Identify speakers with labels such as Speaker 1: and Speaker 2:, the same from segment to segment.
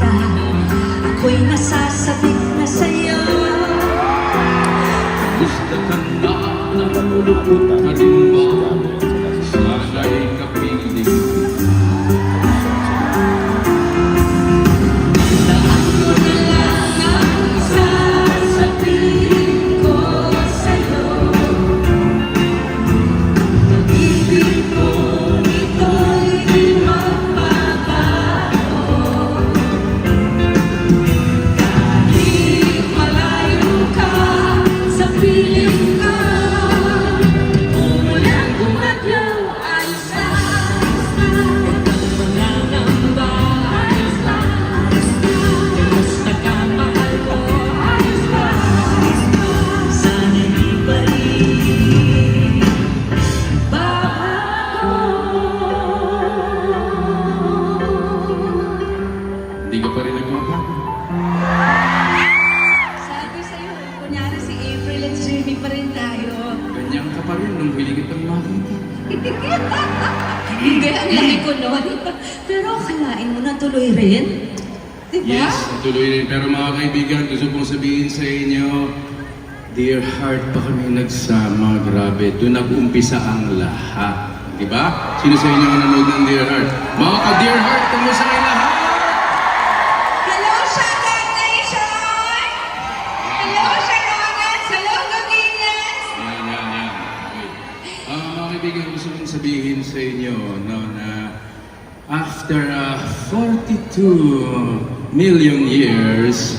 Speaker 1: kita, ako'y nasasabik na sa'yo.
Speaker 2: Gusto ka na nalulungkot ka rin ba? Sana'y kapiling
Speaker 1: Daan mo na lang ang sasabihin ko sa'yo. Pag-ibig ko ito'y di magbabago. Kahit malayo ka sa piling ko, umulan bumaglaw, ayos lang. Manangamba, ayos lang. Basta ka mahal ko, ayos lang. Sana'y di pa rin babago.
Speaker 2: Hindi ka pa rin nagbabago.
Speaker 1: Sabi sa'yo, kunyari si April at Jimmy pa rin tayo.
Speaker 2: Ganyan ka pa rin nung huli kitang makita.
Speaker 1: Hindi, ang laki ko nun. Pero akalain mo na tuloy rin. Diba?
Speaker 2: Yes, tuloy rin. Pero mga kaibigan, gusto kong sabihin sa inyo, Dear Heart pa kami nagsama. Grabe, doon nag-umpisa ang lahat. Diba? Sino sa inyo ang nanood ng Dear Heart? Mga ka-Dear Heart, kumusta kayo lahat?
Speaker 1: Hello, Shagag Nation! Hello, Shagagat! Hello, Gaginas!
Speaker 2: Yan. Okay. Mga kaibigan, gusto kong sabihin sa inyo no, na after 42 million years,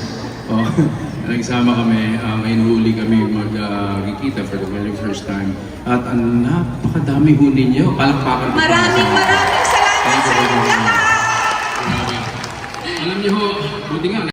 Speaker 2: nagsama kami, ngayon huli kami magkikita for the very first time. At ang napakadami ho ninyo. Palakpakan po.
Speaker 1: Maraming salamat sa inyong lahat!
Speaker 2: Grabe. Alam niyo ho, buti nga,